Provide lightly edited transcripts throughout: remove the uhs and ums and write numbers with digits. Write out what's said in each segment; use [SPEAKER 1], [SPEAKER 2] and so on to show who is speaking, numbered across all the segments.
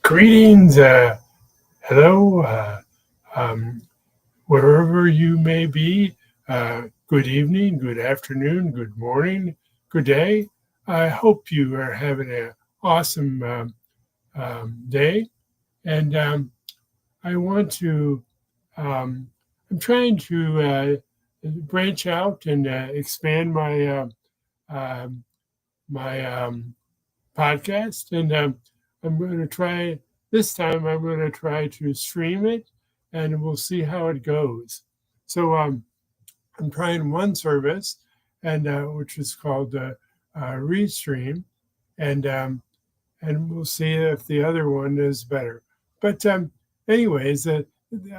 [SPEAKER 1] Greetings, hello, wherever you may be. Good evening, good afternoon, good morning, good day. I hope you are having an awesome day. And I want to, I'm trying to branch out and expand um my podcast. And I'm going to try this time. I'm going to try to stream it, and we'll see how it goes. So I'm trying one service, and which is called Restream, and we'll see if the other one is better. But anyways, I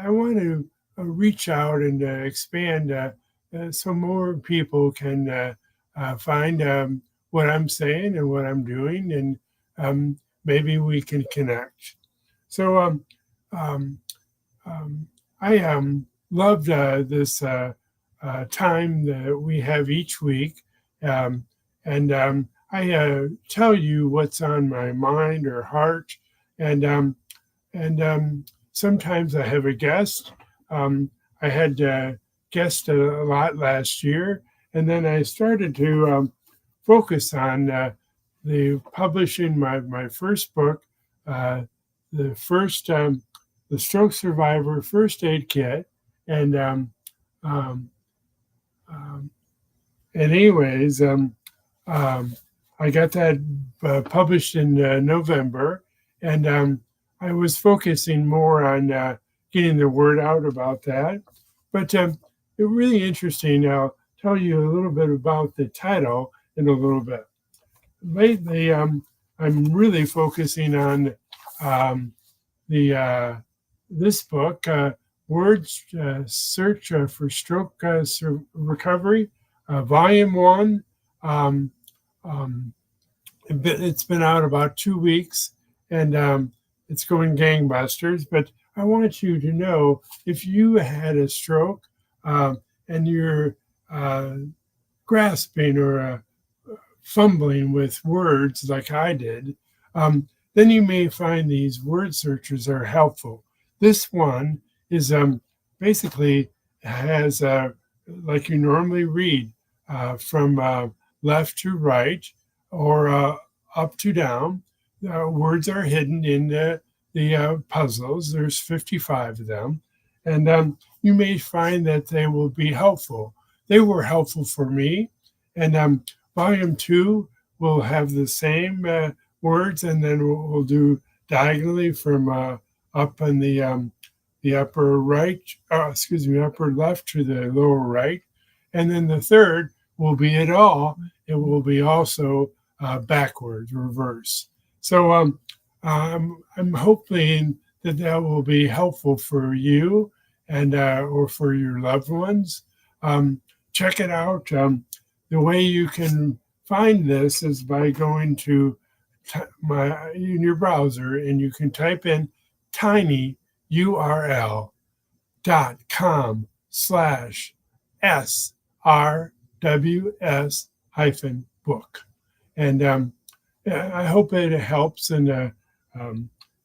[SPEAKER 1] want to reach out and expand so more people can find what I'm saying and what I'm doing, and maybe we can connect. So um, I loved this time that we have each week, um, and I tell you what's on my mind or heart, and sometimes I have a guest. I had guests a lot last year, and then I started to focus on the publishing my first book, uh, the first the Stroke Survivor First Aid Kit, and um, um, and anyways, um, I got that published in November, and I was focusing more on getting the word out about that. But it's really interesting. I'll tell you a little bit about the title in a little bit. Lately, I'm really focusing on the this book, Words Search for Stroke Recovery, Volume 1. Um, um, it's been out about 2 weeks, and it's going gangbusters. But I want you to know, if you had a stroke and you're grasping or fumbling with words like I did, then you may find these word searchers are helpful. This one is basically has, like you normally read, from left to right or up to down. Words are hidden in the puzzles. There's 55 of them. And you may find that they will be helpful. They were helpful for me. And volume 2 will have the same words, and then we'll do diagonally from up in the upper right, upper left to the lower right. And then the third will be it all. It will be also backwards, reverse. So I'm hoping that that will be helpful for you and or for your loved ones. Check it out. The way you can find this is by going to in your browser, and you can type in tinyurl.com/srws-book. And I hope it helps, and I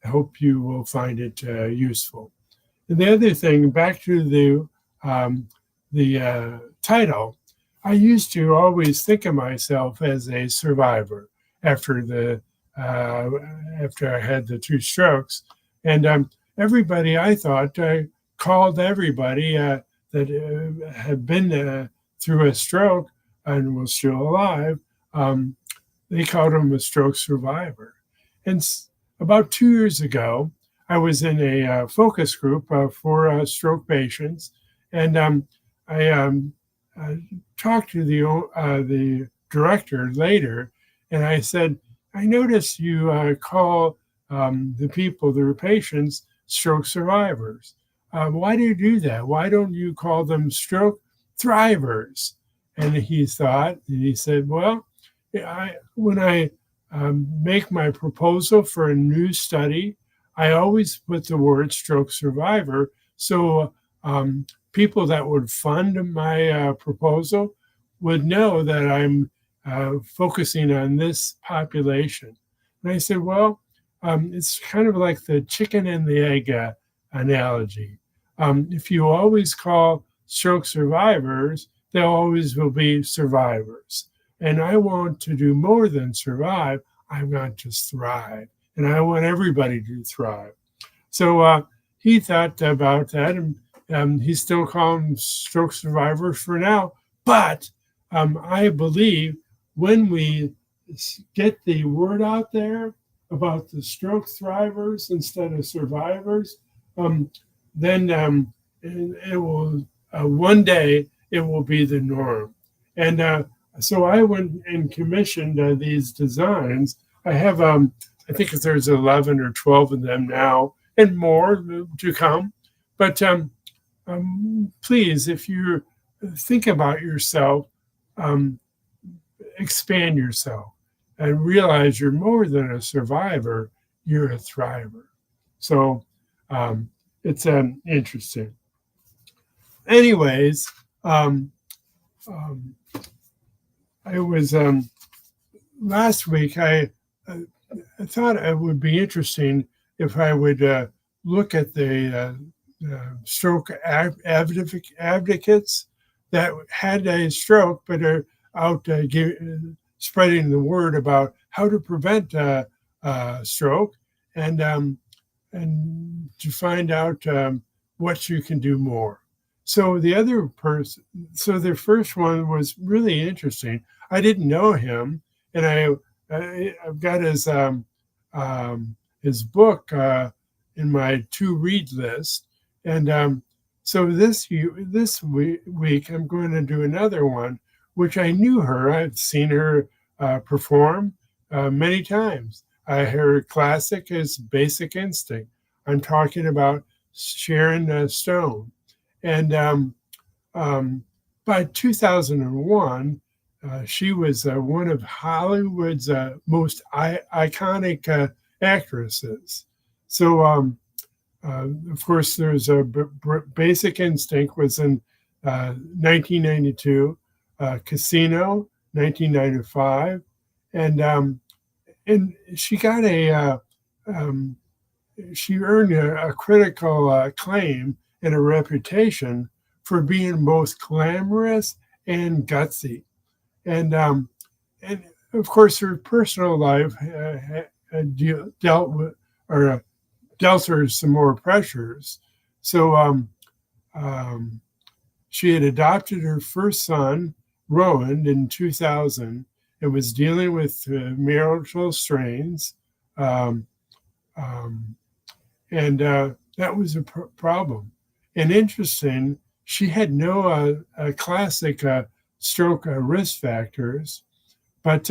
[SPEAKER 1] hope you will find it useful. And the other thing, back to the title, I used to always think of myself as a survivor after after I had the 2 strokes, and everybody, I thought, I called everybody that had been through a stroke and was still alive. They called them a stroke survivor. And about 2 years ago, I was in a focus group for stroke patients, and I talked to the director later, and I said, I noticed you call the people, the patients, stroke survivors. Why do you do that? Why don't you call them stroke thrivers? And he thought, and he said, well, when I make my proposal for a new study, I always put the word stroke survivor. So people that would fund my proposal would know that I'm focusing on this population. And I said, well, it's kind of like the chicken and the egg analogy. If you always call stroke survivors, there always will be survivors. And I want to do more than survive. I want to thrive. And I want everybody to thrive. So he thought about that, and he's still calling them stroke survivors for now. But I believe when we get the word out there about the stroke thrivers instead of survivors, then it will one day it will be the norm. And so I went and commissioned these designs. I have I think there's 11 or 12 of them now, and more to come. But please, if you think about yourself, expand yourself and realize you're more than a survivor, you're a thriver. So it's interesting. Anyways, I was last week, I thought it would be interesting if I would look at the stroke advocates that had a stroke but are out spreading the word about how to prevent stroke and to find out what you can do more. So the first one was really interesting. I didn't know him, and I've got his book in my to read list, and so this week I'm going to do another one, which I knew her. I've seen her perform many times. Her classic is Basic Instinct. I'm talking about Sharon Stone, and by 2001. She was one of Hollywood's most iconic actresses. So, of course, there's Basic Instinct was in 1992, Casino, 1995, and she got she earned a critical acclaim and a reputation for being both glamorous and gutsy. And of course, her personal life dealt her some more pressures. So she had adopted her first son, Rowan, in 2000, and was dealing with marital strains, and that was a problem. And interesting, she had no classic stroke risk factors, but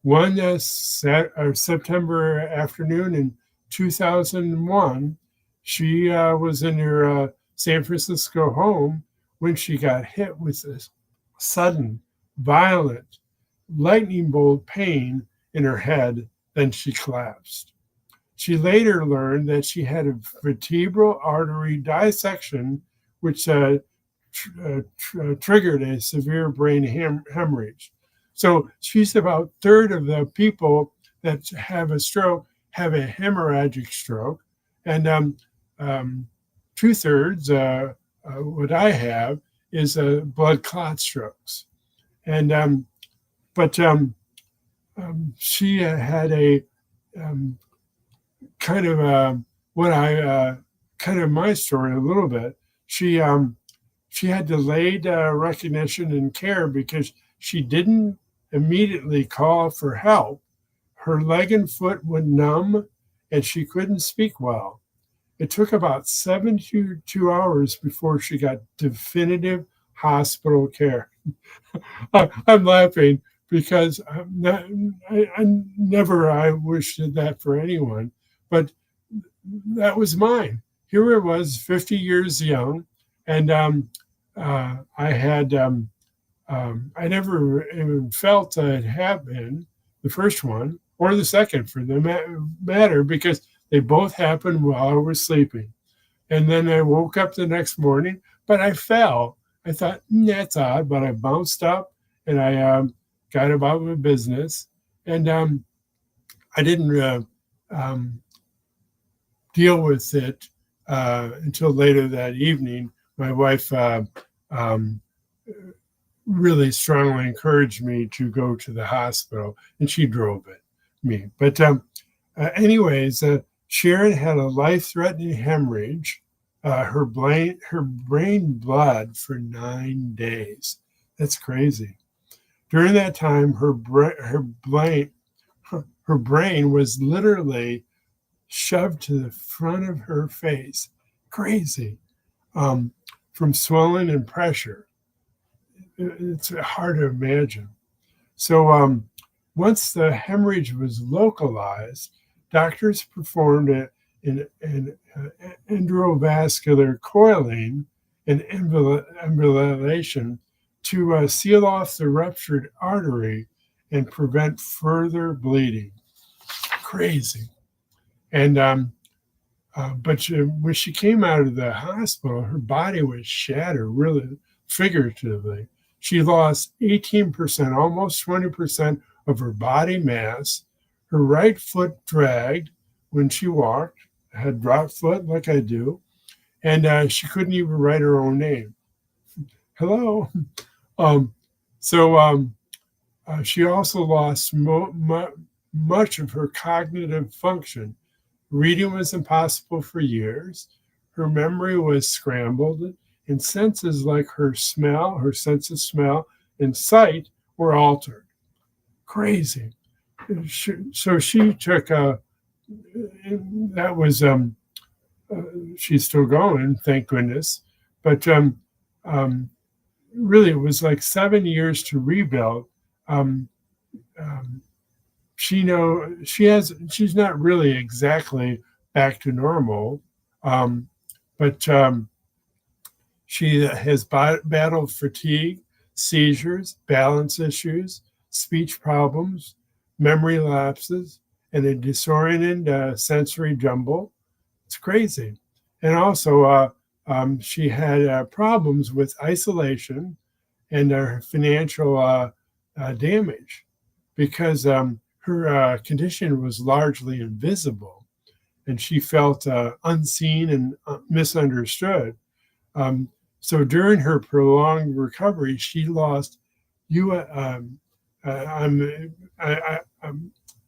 [SPEAKER 1] one September afternoon in 2001, she was in her San Francisco home when she got hit with this sudden, violent, lightning bolt pain in her head. Then she collapsed. She later learned that she had a vertebral artery dissection, which triggered a severe brain hemorrhage. So she's about a third of the people that have a stroke have a hemorrhagic stroke, and 2/3, what I have, is blood clot strokes. And but she had a kind of kind of my story a little bit. She had delayed recognition and care because she didn't immediately call for help. Her leg and foot went numb, and she couldn't speak well. It took about 72 hours before she got definitive hospital care. I'm laughing because I wish that for anyone, but that was mine. Here it was, 50 years young, and I had I never even felt it happen, the first one or the second for the matter, because they both happened while I was sleeping. And then I woke up the next morning, but I fell. I thought, that's odd, but I bounced up and I got about my business. And I didn't deal with it until later that evening. My wife um, really strongly encouraged me to go to the hospital, and she drove me. But anyways, Sharon had a life-threatening hemorrhage. Her brain bled for 9 days. That's crazy. During that time, her brain was literally shoved to the front of her face. Crazy. Um, from swelling and pressure. It's hard to imagine. So once the hemorrhage was localized, doctors performed an endovascular coiling and emboliation to seal off the ruptured artery and prevent further bleeding. Crazy. And but when she came out of the hospital, her body was shattered, really figuratively. She lost 18%, almost 20% of her body mass. Her right foot dragged when she walked, had drop foot like I do, and she couldn't even write her own name. Hello. Um, so she also lost much of her cognitive function. Reading was impossible for years. Her memory was scrambled, and senses like her sense of smell, and sight were altered. Crazy. So she took that was she's still going, thank goodness. But really, it was like 7 years to rebuild. Um, um, she's not really exactly back to normal, but she has battled fatigue, seizures, balance issues, speech problems, memory lapses, and a disoriented sensory jumble. It's crazy. And also, she had problems with isolation and financial damage because her condition was largely invisible and she felt unseen and misunderstood. Um, so during her prolonged recovery, she lost you. I'm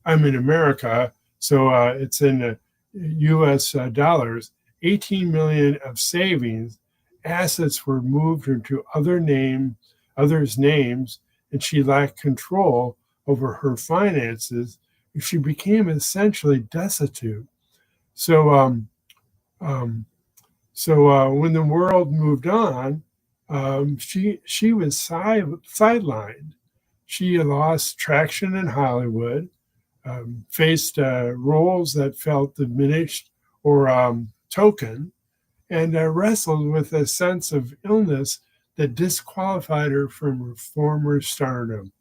[SPEAKER 1] in America, so it's in U.S. Dollars. 18 million of savings, assets were moved into others' names, and she lacked control over her finances. She became essentially destitute. So um, when the world moved on, she was sidelined. She lost traction in Hollywood, faced roles that felt diminished or token, and wrestled with a sense of illness that disqualified her from her former stardom.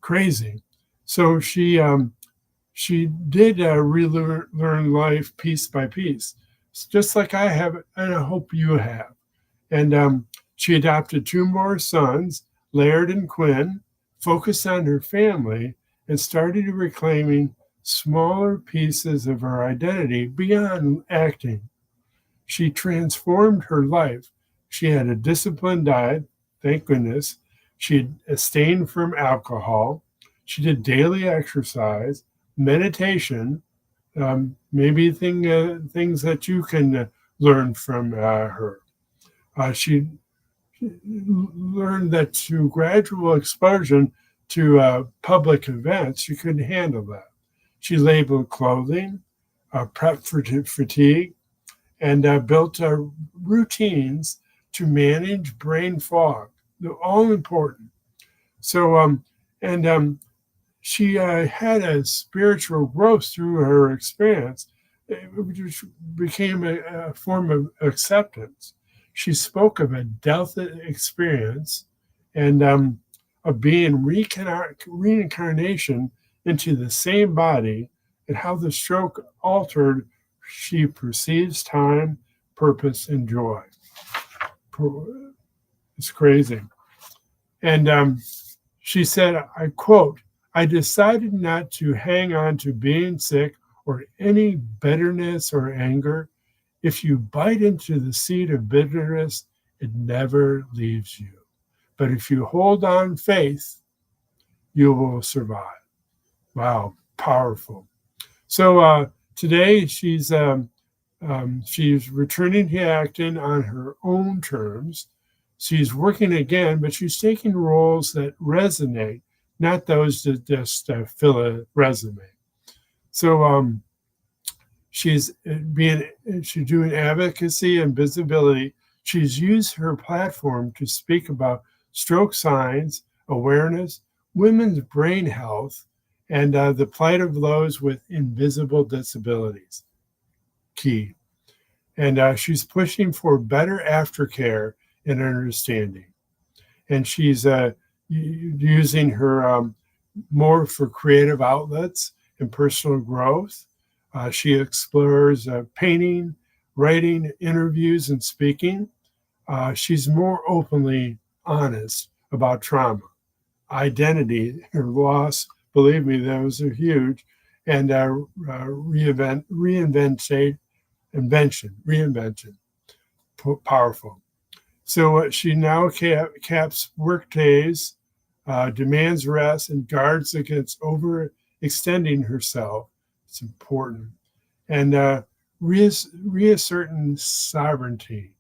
[SPEAKER 1] Crazy. So she did relearn life piece by piece, just like I have, and I hope you have. And she adopted two more sons, Laird and Quinn, focused on her family, and started reclaiming smaller pieces of her identity beyond acting. She transformed her life. She had a disciplined diet, thank goodness. She abstained from alcohol. She did daily exercise, meditation, maybe things that you can learn from her. She learned that through gradual exposure to public events, she couldn't handle that. She labeled clothing, prepped for fatigue, and built routines to manage brain fog. They're all important. So, and she had a spiritual growth through her experience, which became a form of acceptance. She spoke of a Delta experience and of being reincarnation into the same body and how the stroke altered she perceives time, purpose, and joy. It's crazy. And she said, I quote, I decided not to hang on to being sick or any bitterness or anger, if you bite into the seed of bitterness, it never leaves you. But if you hold on faith, you will survive. Wow, powerful. So today she's returning to acting on her own terms. She's working again, but she's taking roles that resonate, not those that just fill a resume. So she's doing advocacy and visibility. She's used her platform to speak about stroke science, awareness, women's brain health, and the plight of those with invisible disabilities. Key. And she's pushing for better aftercare and understanding. And she's using her more for creative outlets and personal growth. She explores painting, writing, interviews, and speaking. She's more openly honest about trauma, identity, her loss. Believe me, those are huge. And reinvention, powerful. So she now caps work days, demands rest, and guards against overextending herself. It's important. And reasserting sovereignty.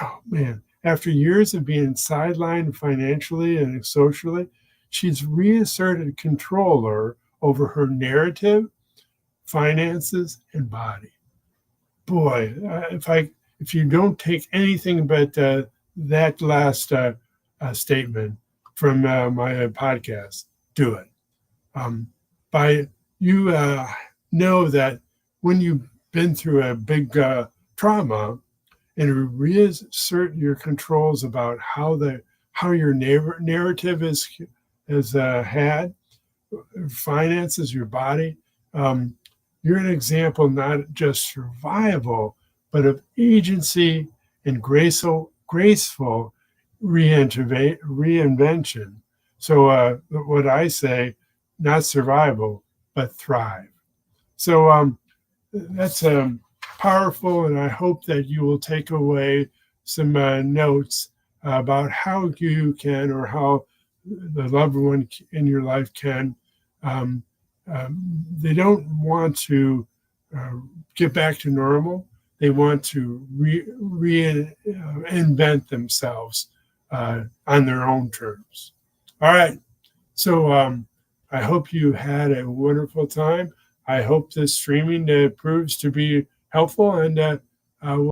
[SPEAKER 1] Oh, man. After years of being sidelined financially and socially, she's reasserted control over her narrative, finances, and body. Boy, if you don't take anything but that last statement from my podcast, do it. You know that when you've been through a big trauma, and reassert your controls about how your narrative is had, finances, your body. You're an example not just survival, but of agency and graceful reinvention. So what I say, not survival, but thrive. So that's powerful, and I hope that you will take away some notes about how you can, or how the loved one in your life can. They don't want to get back to normal. They want to reinvent themselves on their own terms. All right. So I hope you had a wonderful time. I hope this streaming proves to be helpful, and